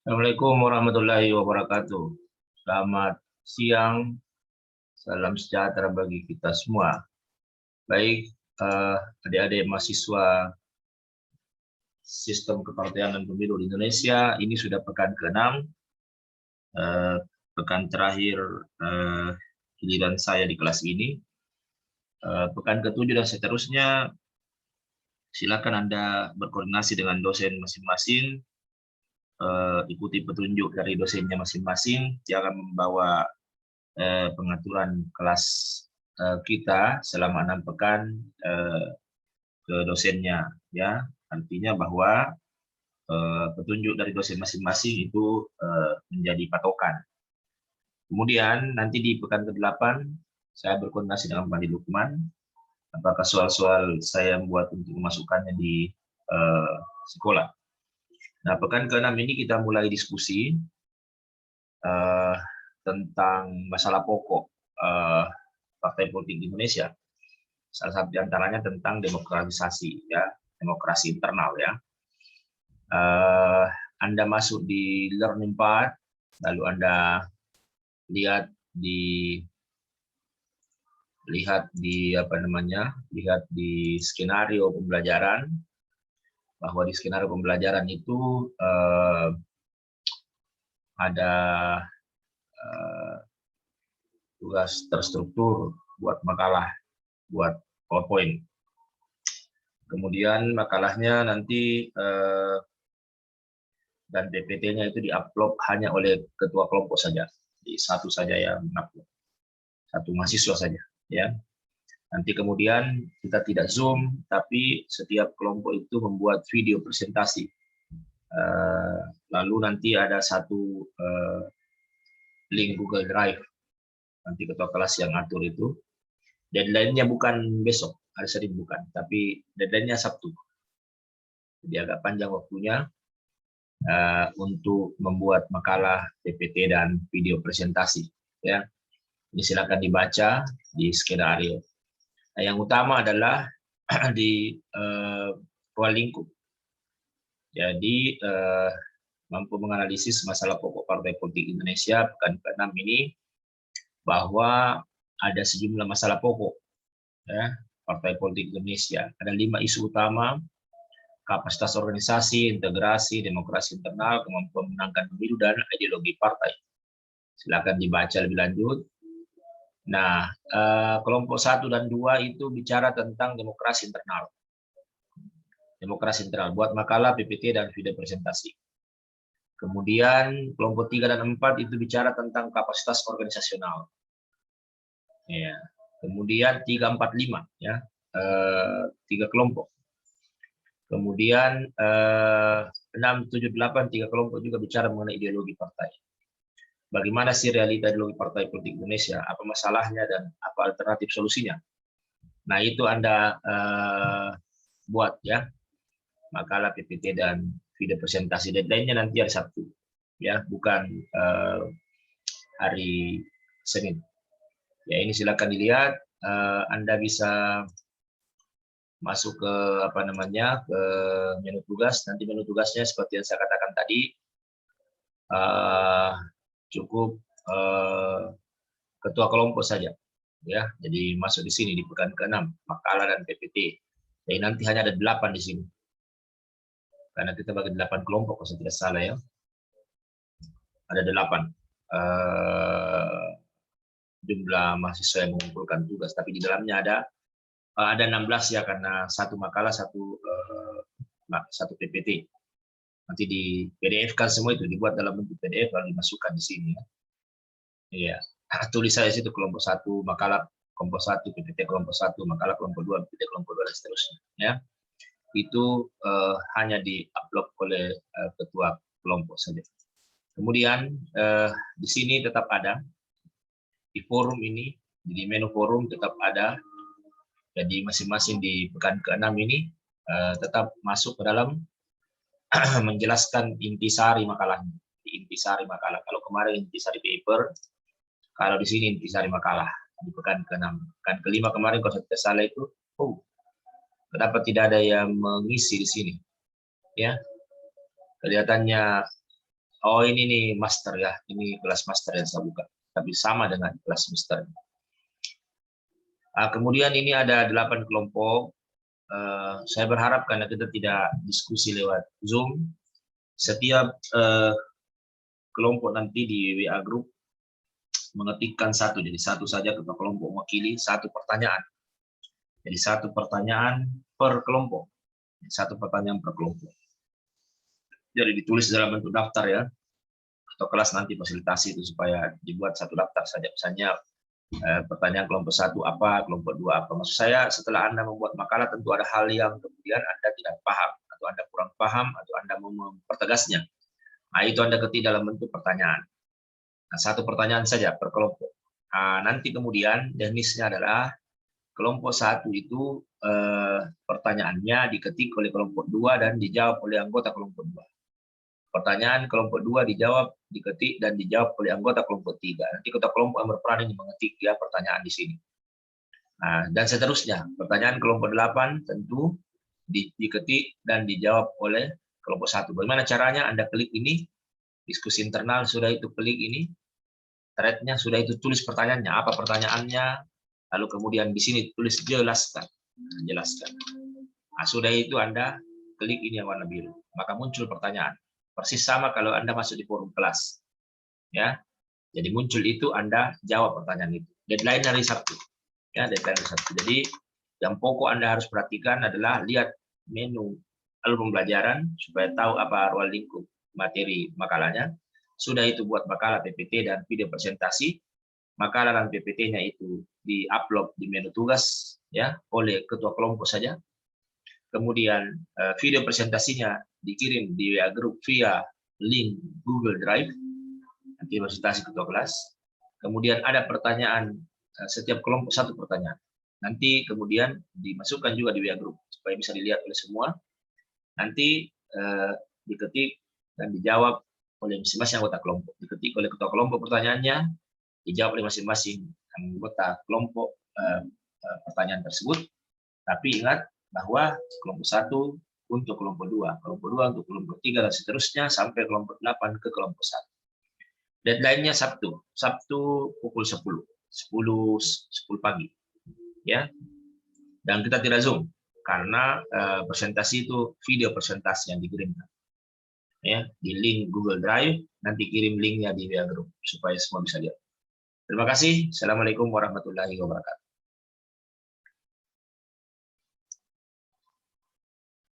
Assalamualaikum warahmatullahi wabarakatuh. Selamat siang, salam sejahtera bagi kita semua. Baik, adik-adik mahasiswa Sistem Kepartaian dan Pemilu di Indonesia, ini sudah pekan ke-6, pekan terakhir giliran saya di kelas ini. Pekan ke-7 dan seterusnya, silakan Anda berkoordinasi dengan dosen masing-masing, ikuti petunjuk dari dosennya masing-masing, jangan membawa pengaturan kelas kita selama 6 pekan ke dosennya, ya. Artinya bahwa petunjuk dari dosen masing-masing itu menjadi patokan. Kemudian nanti di pekan ke-8 saya berkoordinasi dengan Pak Lukman, apakah soal-soal saya membuat untuk memasukkannya di sekolah. Nah, pekan ke-6 ini kita mulai diskusi tentang masalah pokok partai politik di Indonesia. Salah satu diantaranya tentang demokratisasi, ya, demokrasi internal, ya. Anda masuk di Learning Path, lalu Anda lihat di skenario pembelajaran, bahwa di skenario pembelajaran itu ada tugas terstruktur buat makalah, buat PowerPoint. Kemudian makalahnya nanti dan PPT-nya itu diupload hanya oleh ketua kelompok saja, di satu saja yang mengupload, satu mahasiswa saja, ya. Nanti kemudian kita tidak Zoom, tapi setiap kelompok itu membuat video presentasi. Lalu nanti ada satu link Google Drive, nanti ketua kelas yang atur itu. Deadline-nya bukan besok, hari Senin bukan, tapi deadline-nya Sabtu. Jadi agak panjang waktunya untuk membuat makalah, PPT, dan video presentasi. Ya, ini silakan dibaca di skenario. Nah, yang utama adalah di ruang lingkup. Jadi mampu menganalisis masalah pokok partai politik Indonesia pekan ke-6 ini, bahwa ada sejumlah masalah pokok, ya, partai politik Indonesia. Ada 5 isu utama: kapasitas organisasi, integrasi, demokrasi internal, kemampuan memenangkan pemilu, dan ideologi partai. Silakan dibaca lebih lanjut. Nah, kelompok 1 dan 2 itu bicara tentang demokrasi internal. Demokrasi internal, buat makalah, PPT, dan video presentasi. Kemudian kelompok 3 dan 4 itu bicara tentang kapasitas organisasional. Ya. Kemudian 3, 4, 5, ya, 3 kelompok. Kemudian 6, 7, 8, 3 kelompok juga bicara mengenai ideologi partai. Bagaimana sih realita ideologi partai politik Indonesia? Apa masalahnya dan apa alternatif solusinya? Nah, itu Anda buat, ya, makalah, PPT, dan video presentasi. Deadline-nya nanti hari Sabtu, ya, bukan hari Senin. Ya, ini silakan dilihat. Anda bisa masuk ke ke menu tugas. Nanti menu tugasnya seperti yang saya katakan tadi, cukup ketua kelompok saja, ya. Jadi masuk di sini di pekan ke-6, makalah dan PPT. Jadi nanti hanya ada 8 di sini, karena kita bagi 8 kelompok kalau saya tidak salah, ya. Ada 8 jumlah mahasiswa yang mengumpulkan tugas, tapi di dalamnya ada 16, ya, karena satu makalah, satu PPT. Nanti di PDF kan semua itu dibuat dalam bentuk PDF lalu dimasukkan di sini, ya. Iya, tulis saya situ kelompok 1 makalah, kelompok 1 PPT, kelompok 1 makalah, kelompok 2 PPT, kelompok 2, dan seterusnya, ya. Itu hanya diupload oleh ketua kelompok saja. Kemudian di sini tetap ada di forum ini, di menu forum tetap ada. Jadi masing-masing di pekan ke-6 ini tetap masuk ke dalam menjelaskan intisari makalahnya. Di intisari makalah. Kalau kemarin intisari paper, kalau di sini intisari makalah di pekan ke-6. Pekan ke-5 kemarin kalau saya tidak salah itu, kenapa tidak ada yang mengisi di sini? Ya, kelihatannya Oh, ini nih master ya. Ini kelas master yang saya buka. Tapi sama dengan kelas master. Kemudian ini ada 8 kelompok. Saya berharap karena kita tidak diskusi lewat Zoom, setiap kelompok nanti di WA Group mengetikkan satu. Jadi satu saja ketua kelompok mewakili satu pertanyaan. Jadi satu pertanyaan per kelompok. Satu pertanyaan per kelompok. Jadi ditulis dalam bentuk daftar ya. Atau kelas nanti fasilitasi itu supaya dibuat satu daftar saja. Misalnya pertanyaan kelompok 1 apa, kelompok 2 apa. Maksud saya setelah Anda membuat makalah tentu ada hal yang kemudian Anda tidak paham, atau Anda kurang paham, atau Anda mau mempertegasnya. Nah, itu Anda ketik dalam bentuk pertanyaan. Nah, satu pertanyaan saja per kelompok. Nanti kemudian jenisnya adalah kelompok 1 itu pertanyaannya diketik oleh kelompok 2 dan dijawab oleh anggota kelompok 2. Pertanyaan kelompok 2 dijawab, diketik, dan dijawab oleh anggota kelompok 3. Nanti ketua kelompok yang berperan ini mengetik ya pertanyaan di sini. Dan seterusnya. Pertanyaan kelompok 8 tentu diketik dan dijawab oleh kelompok 1. Bagaimana caranya? Anda klik ini, diskusi internal, sudah itu klik ini, thread-nya, sudah itu tulis pertanyaannya, apa pertanyaannya, lalu kemudian di sini tulis jelaskan. Jelaskan. Sudah itu Anda klik ini yang warna biru, maka muncul pertanyaan. Persis sama kalau Anda masuk di forum kelas. Ya. Jadi muncul itu Anda jawab pertanyaan itu. Deadline hari Sabtu. Ya, deadline hari Sabtu. Jadi yang pokok Anda harus perhatikan adalah lihat menu album pembelajaran supaya tahu apa ruang lingkup materi makalahnya. Sudah itu buat makalah PPT dan video presentasi. Makalah dan PPT-nya itu di-upload di menu tugas ya oleh ketua kelompok saja. Kemudian video presentasinya dikirim di WA Group via link Google Drive, nanti fasilitasi ketua kelas. Kemudian ada pertanyaan, setiap kelompok satu pertanyaan. Nanti kemudian dimasukkan juga di WA Group, supaya bisa dilihat oleh semua. Nanti diketik dan dijawab oleh masing-masing anggota kelompok. Diketik oleh ketua kelompok pertanyaannya, dijawab oleh masing-masing anggota kelompok pertanyaan tersebut. Tapi ingat, bahwa kelompok 1 untuk kelompok 2, kelompok 2 untuk kelompok 3, dan seterusnya sampai kelompok 8 ke kelompok 1. Deadline-nya Sabtu pukul 10 pagi. Ya. Dan kita tidak Zoom karena presentasi itu video presentasi yang dikirimkan. Ya, di link Google Drive, nanti kirim linknya di WA Group supaya semua bisa lihat. Terima kasih. Assalamualaikum warahmatullahi wabarakatuh.